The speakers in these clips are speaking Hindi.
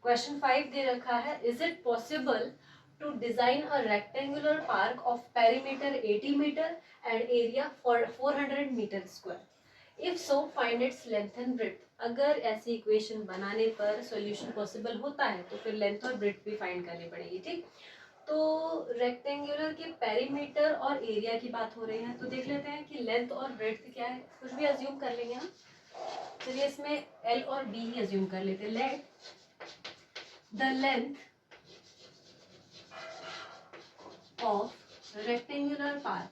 क्वेश्चन 5 दे रखा है, is it possible to design a rectangular park of perimeter 80 metre and area for 400 metre square, if so find its length and breadth. अगर ऐसी इक्वेशन बनाने पर सॉल्यूशन पॉसिबल होता है तो फिर लेंथ और ब्रेड्थ भी फाइंड करनी पड़ेगी। ठीक, तो रेक्टेंगुलर के पेरीमीटर और एरिया की बात हो रही है, तो देख लेते हैं कि लेंथ और ब्रेड्थ क्या है, कुछ भी अज्यूम कर लेंगे हम। चलिए इसमें एल और बी ही अज्यूम कर लेते हैं। Let the length of rectangular park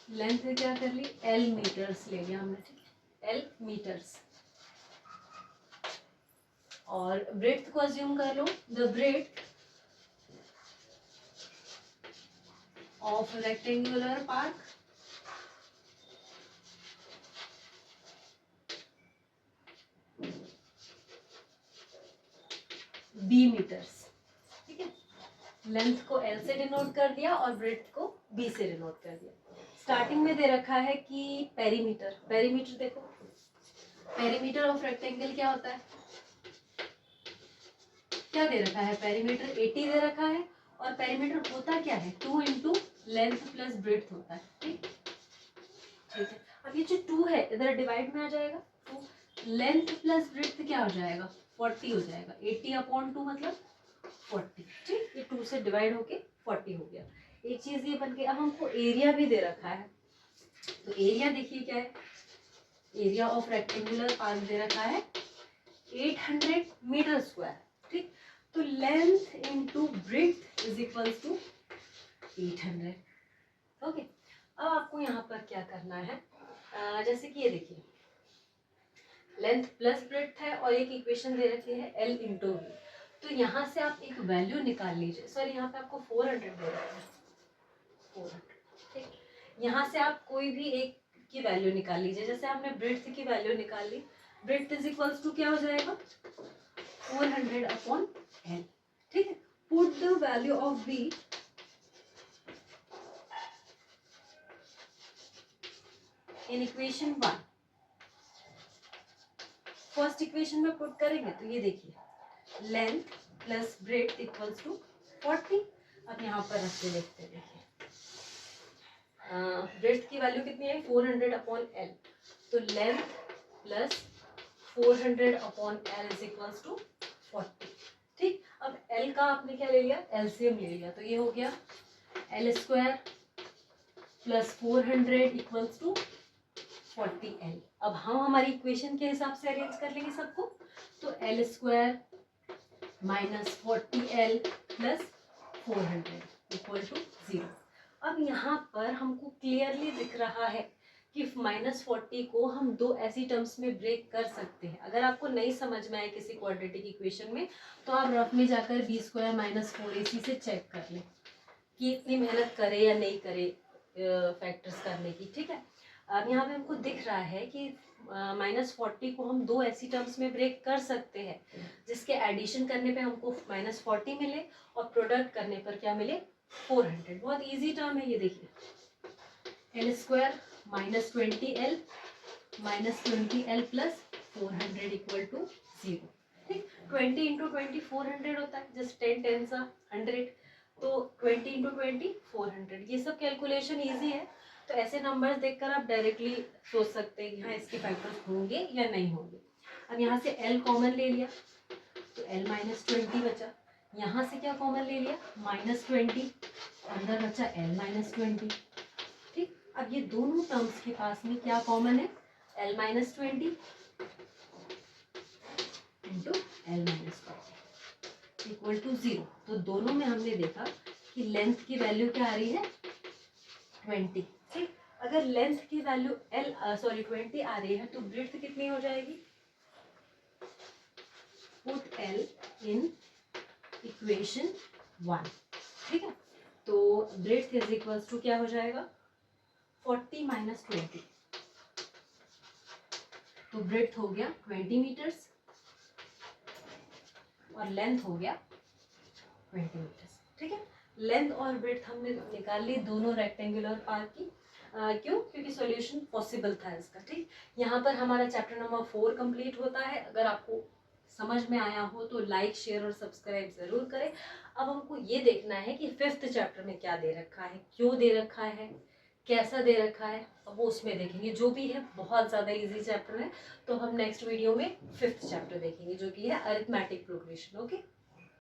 length क्या कर ली, एल मीटर्स ले लिया हमने। ठीक है, एल मीटर्स। और ब्रेड्थ को अज्यूम कर लो, the breadth of rectangular park B metres. ठीक है, लेंथ को एल से डिनोट कर दिया और ब्रेड्थ को बी से डिनोट कर दिया। स्टार्टिंग में दे रखा है कि पेरीमीटर, पेरीमीटर देखो, पेरीमीटर ऑफ रेक्टेंगल क्या होता है, क्या दे रखा है, पेरीमीटर 80 दे रखा है और पेरीमीटर होता क्या है, 2 इंटू लेंथ प्लस ब्रेड्थ होता है। ठीक, ठीक है, अब ये जो 2 है इधर डिवाइड में आ जाएगा, तो लेंथ प्लस ब्रेड्थ क्या हो जाएगा, 40 हो जाएगा। 80 अपॉन 2 मतलब 40। ठीक, ये 2 से डिवाइड होके 40 हो गया। एक चीज ये बन गई। अब हमको एरिया भी दे रखा है, तो एरिया देखिए क्या है, एरिया ऑफ रेक्टेंगुलर पार्क दे रखा है 800 मीटर स्क्वायर। ठीक, तो length into breadth is equal to 800। Okay, अब आपको यहाँ पर क्या करना है, जैसे कि ये देखिए लेंथ प्लस ब्रेड्थ है और एक इक्वेशन दे रखी है एल इंटू वी, तो यहाँ से आप एक वैल्यू निकाल लीजिए। सॉरी, यहाँ पे आपको 400 दे रखा है, 400। ठीक, यहाँ से आप कोई भी एक की वैल्यू निकाल लीजिए। जैसे आपने ब्रेड्थ की वैल्यू निकाल ली, ब्रेड्थ इज इक्वल्स टू क्या हो जाएगा, 400 अपॉन एल। ठीक है, put the value of B in equation 1। First equation में पुट करेंगे तो ये देखिए length plus breadth equals to 40। अब यहाँ पर रख के देखते हैं, देखिए ब्रेड्थ की वैल्यू कितनी है, 400 अपॉन एल, तो length plus 400 upon L is equals to 40। ठीक, अब एल का आपने क्या ले लिया, एलसीएम ले लिया, तो ये हो गया L square plus 400 equals to 40L। अब हम हमारी इक्वेशन के हिसाब से अरेंज कर लेंगे सबको, तो L square minus 40L plus 400 equal to 0। अब यहाँ पर हमको क्लियरली दिख रहा है कि -40 को हम दो ऐसी टर्म्स में ब्रेक कर सकते हैं। अगर आपको नहीं समझ में आए किसी क्वाड्रेटिक इक्वेशन में, तो आप रफ में जाकर बी स्क्वायर माइनस 4ac से चेक कर लें कि इतनी मेहनत करे या नहीं करे फैक्टर्स करने की। ठीक है, अब यहाँ पे हमको दिख रहा है कि -40 को हम दो ऐसी टर्म्स में ब्रेक कर सकते हैं जिसके एडिशन करने पे हमको -40 मिले और प्रोडक्ट करने पर क्या मिले, 400। बहुत इजी टर्म है ये, देखिए L square minus 20L minus 20L plus 400 equal to 0। ठीक, 20 इंटू 20 400 होता है, जस्ट 10 10 100, तो 20 इंटू 20 400। ये सब कैलकुलेशन ईजी है, तो ऐसे नंबर्स देखकर आप डायरेक्टली सोच सकते हैं कि हाँ इसके फैक्टर्स होंगे या नहीं होंगे। अब यहाँ से L कॉमन ले लिया तो L माइनस 20 बचा, यहाँ से क्या कॉमन ले लिया, -20, अंदर बचा L माइनस 20। ठीक, अब ये दोनों टर्म्स के पास में क्या कॉमन है, L minus 20 into L minus 20 equal to 0। तो दोनों में हमने देखा कि लेंथ की वैल्यू क्या आ रही है, 20। ठीक, अगर लेंथ की वैल्यू 20 आ रही है तो ब्रेड्थ कितनी हो जाएगी, पुट L इन इक्वेशन 1। ठीक है, तो ब्रेड्थ इज इक्वल्स टू क्या हो जाएगा, 40 माइनस 20, तो ब्रेड्थ हो गया 20 मीटर्स और लेंथ हो गया 20 मीटर्स। ठीक है, लेंथ और ब्रेड्थ हमने निकाल ली दोनों रेक्टेंगुलर पार्क की। क्यों? क्योंकि सॉल्यूशन पॉसिबल था इसका। ठीक, यहाँ पर हमारा चैप्टर नंबर 4 कंप्लीट होता है। अगर आपको समझ में आया हो तो लाइक शेयर और सब्सक्राइब जरूर करें। अब हमको ये देखना है कि 5th चैप्टर में क्या दे रखा है, क्यों दे रखा है, कैसा दे रखा है, अब वो उसमें देखेंगे। जो भी है बहुत ज़्यादा इजी चैप्टर है, तो हम नेक्स्ट वीडियो में 5th चैप्टर देखेंगे जो कि है अरिथमेटिक प्रोग्रेशन। ओके।